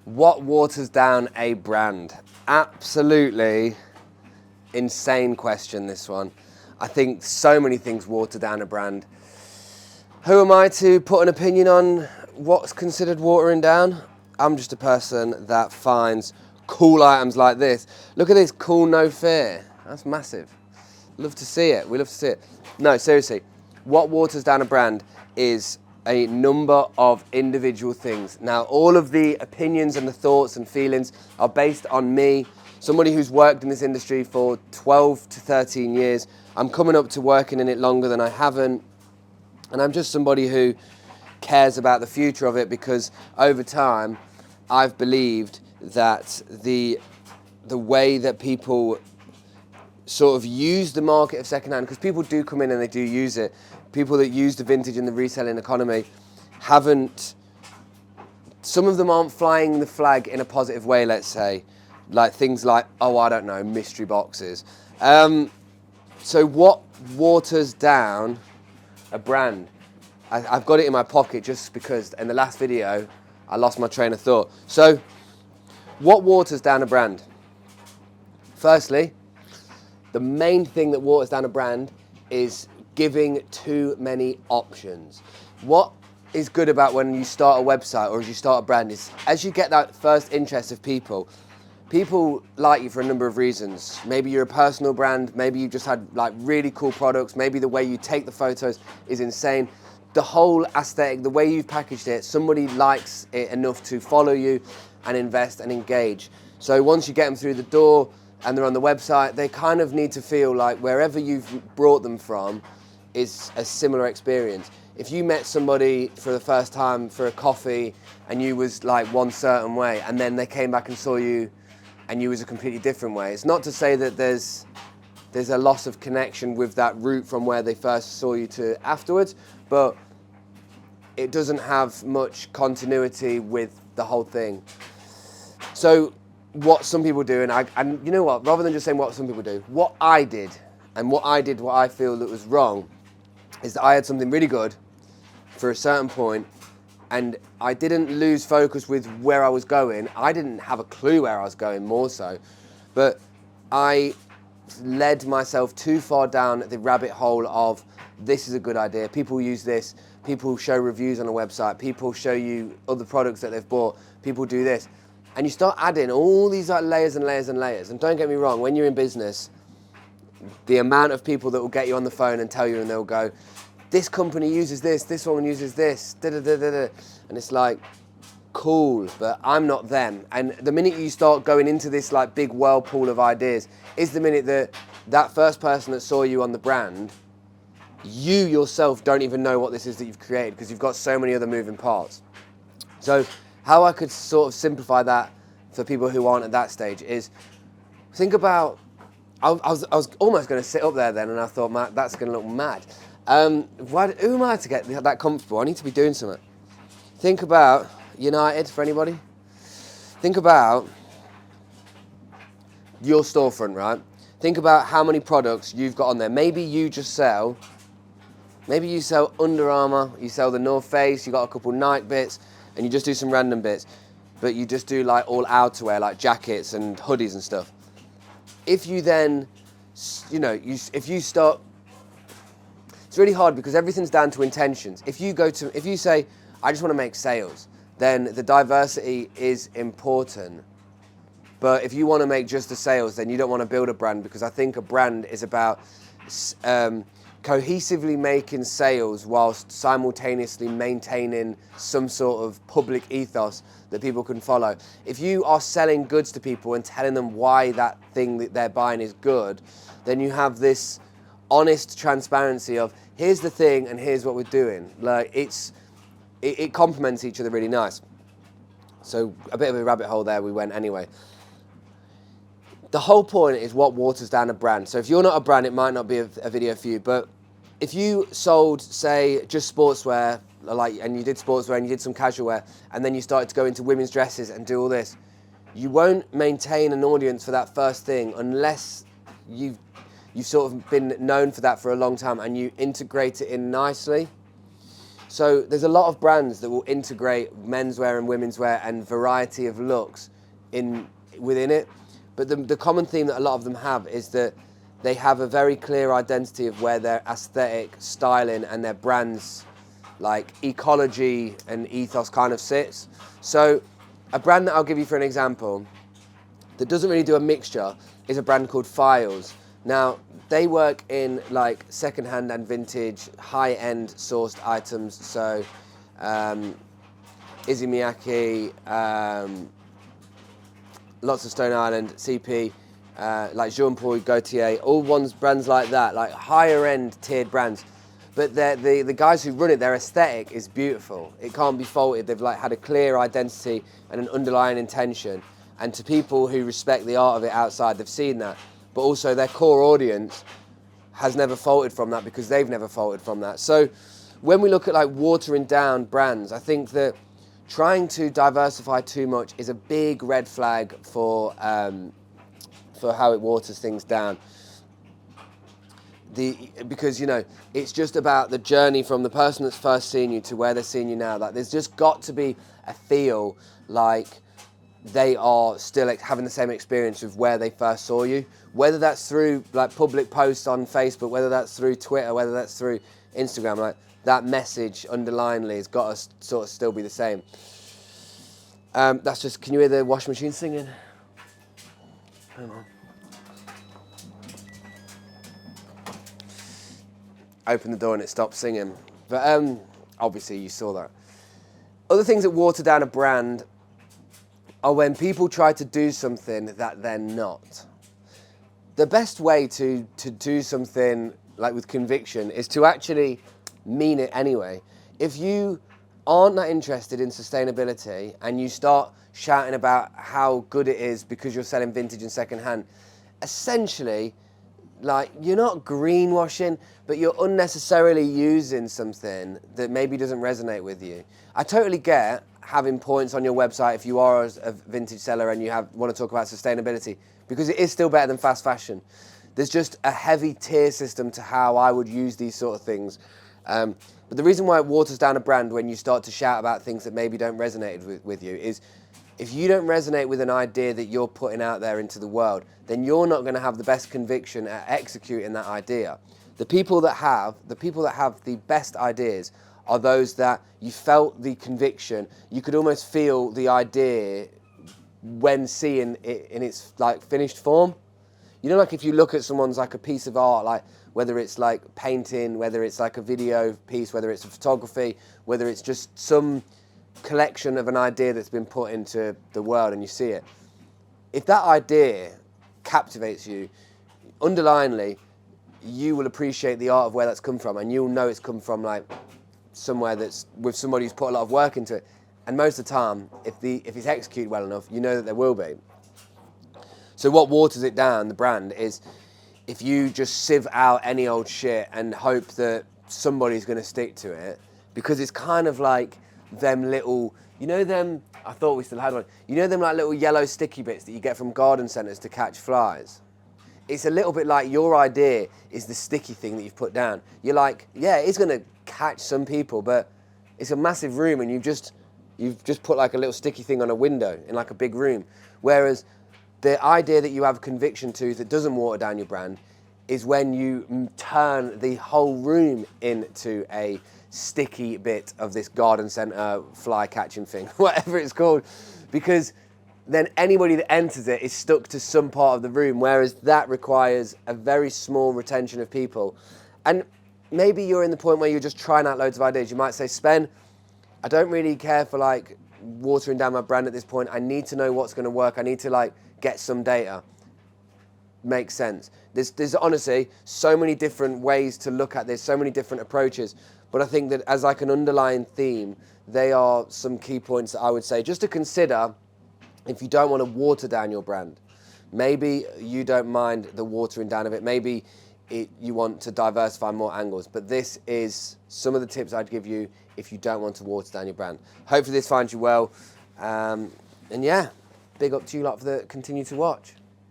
What waters down a brand? Absolutely insane question, this one. I think so many things water down a brand. Who am I to put an opinion on what's considered watering down? I'm just a person that finds cool items like this. Look at this, cool, no fear. That's massive. Love to see it. We love to see it. No, seriously, what waters down a brand is a number of individual things. Now, all of the opinions and the thoughts and feelings are based on me, somebody who's worked in this industry for 12 to 13 years. I'm coming up to working in it longer than I haven't. And I'm just somebody who cares about the future of it, because over time, I've believed that the way that people sort of use the market of secondhand, because people do come in and they do use it. People that use the vintage and the reselling economy some of them aren't flying the flag in a positive way, let's say. Like things like, oh, I don't know, mystery boxes. So what waters down a brand? I've got it in my pocket just because in the last video, I lost my train of thought. So what waters down a brand? Firstly, the main thing that waters down a brand is giving too many options. What is good about when you start a website or as you start a brand is as you get that first interest of people like you for a number of reasons. Maybe you're a personal brand, maybe you just had like really cool products, maybe the way you take the photos is insane. The whole aesthetic, the way you've packaged it, somebody likes it enough to follow you and invest and engage. So once you get them through the door and they're on the website, they kind of need to feel like wherever you've brought them from is a similar experience. If you met somebody for the first time for a coffee and you was like one certain way and then they came back and saw you and you was a completely different way, it's not to say that there's a loss of connection with that route from where they first saw you to afterwards, but it doesn't have much continuity with the whole thing. So what some people do, and you know what, rather than just saying what some people do, what I did what I feel that was wrong is that I had something really good for a certain point and I didn't lose focus with where I was going. I didn't have a clue where I was going, more so, but I led myself too far down the rabbit hole of this is a good idea. People use this. People show reviews on a website. People show you other products that they've bought. People do this. And you start adding all these like layers and layers and layers. And don't get me wrong, when you're in business, the amount of people that will get you on the phone and tell you and they'll go, this company uses this one uses this, da da da da da. And it's like, cool, but I'm not them. And the minute you start going into this like big whirlpool of ideas is the minute that first person that saw you on the brand, you yourself don't even know what this is that you've created because you've got so many other moving parts. So how I could sort of simplify that for people who aren't at that stage is think about, I was almost going to sit up there then and I thought, Matt, that's going to look mad. Who am I to get that comfortable? I need to be doing something. Think about United, for anybody. Think about your storefront, right? Think about how many products you've got on there. Maybe you sell Under Armour, you sell the North Face, you got a couple Nike bits, and you just do some random bits. But you just do like all outerwear, like jackets and hoodies and stuff. If you then, if you start, it's really hard because everything's down to intentions. If you say, I just want to make sales, then the diversity is important. But if you want to make just the sales, then you don't want to build a brand, because I think a brand is about cohesively making sales whilst simultaneously maintaining some sort of public ethos that people can follow. If you are selling goods to people and telling them why that thing that they're buying is good, then you have this honest transparency of here's the thing and here's what we're doing. Like it complements each other really nice. So a bit of a rabbit hole there we went anyway. The whole point is what waters down a brand. So if you're not a brand, it might not be a video for you, but if you sold, say, just sportswear, and you did sportswear and you did some casual wear, and then you started to go into women's dresses and do all this, you won't maintain an audience for that first thing unless you've sort of been known for that for a long time and you integrate it in nicely. So there's a lot of brands that will integrate menswear and women's wear and variety of looks within it. But the common theme that a lot of them have is that they have a very clear identity of where their aesthetic, styling, and their brand's like ecology and ethos kind of sits. So a brand that I'll give you for an example that doesn't really do a mixture is a brand called Files. Now, they work in like secondhand and vintage, high-end sourced items. So, Izzy Miyake, lots of Stone Island, CP, like Jean Paul Gaultier, all brands like that, like higher-end tiered brands. But the guys who run it, their aesthetic is beautiful. It can't be faulted. They've like had a clear identity and an underlying intention. And to people who respect the art of it outside, they've seen that. But also their core audience has never faulted from that because they've never faulted from that. So when we look at like watering down brands, I think that trying to diversify too much is a big red flag for how it waters things down. Because, you know, it's just about the journey from the person that's first seen you to where they're seeing you now. Like, there's just got to be a feel like they are still having the same experience of where they first saw you. Whether that's through like public posts on Facebook, whether that's through Twitter, whether that's through Instagram, like that message underlyingly has got to sort of still be the same. That's just, can you hear the washing machine singing? Hang on. Open the door and it stopped singing. But obviously you saw that. Other things that water down a brand are when people try to do something that they're not. The best way to do something like with conviction is to actually mean it anyway. If you aren't that interested in sustainability and you start shouting about how good it is because you're selling vintage and secondhand, essentially, like, you're not greenwashing, but you're unnecessarily using something that maybe doesn't resonate with you. I totally get having points on your website if you are a vintage seller and you want to talk about sustainability, because it is still better than fast fashion. There's just a heavy tier system to how I would use these sort of things. But the reason why it waters down a brand when you start to shout about things that maybe don't resonate with you is if you don't resonate with an idea that you're putting out there into the world, then you're not going to have the best conviction at executing that idea. The people that have the best ideas are those that you felt the conviction. You could almost feel the idea when seeing it in its like finished form. You know, like if you look at someone's like a piece of art, like whether it's like painting, whether it's like a video piece, whether it's a photography, whether it's just some collection of an idea that's been put into the world and you see it. If that idea captivates you, underlyingly, you will appreciate the art of where that's come from, and you'll know it's come from like somewhere that's with somebody who's put a lot of work into it. And most of the time, if it's executed well enough, you know that there will be. So what waters it down, the brand, is if you just sieve out any old shit and hope that somebody's going to stick to it, because it's kind of like them little, you know them, I thought we still had one, you know them like little yellow sticky bits that you get from garden centres to catch flies? It's a little bit like your idea is the sticky thing that you've put down. You're like, yeah, it's going to catch some people, but it's a massive room and you've just put like a little sticky thing on a window in like a big room. Whereas the idea that you have conviction to that doesn't water down your brand is when you turn the whole room into a sticky bit of this garden centre fly catching thing, whatever it's called, because then anybody that enters it is stuck to some part of the room, whereas that requires a very small retention of people. And maybe you're in the point where you're just trying out loads of ideas. You might say, Spen, I don't really care for like watering down my brand at this point. I need to know what's going to work. I need to like get some data. Makes sense. There's honestly so many different ways to look at this, so many different approaches. But I think that as like an underlying theme, they are some key points that I would say just to consider if you don't want to water down your brand. Maybe you don't mind the watering down of it. Maybe you want to diversify more angles. But this is some of the tips I'd give you if you don't want to water down your brand. Hopefully this finds you well. And yeah, big up to you lot for continue to watch.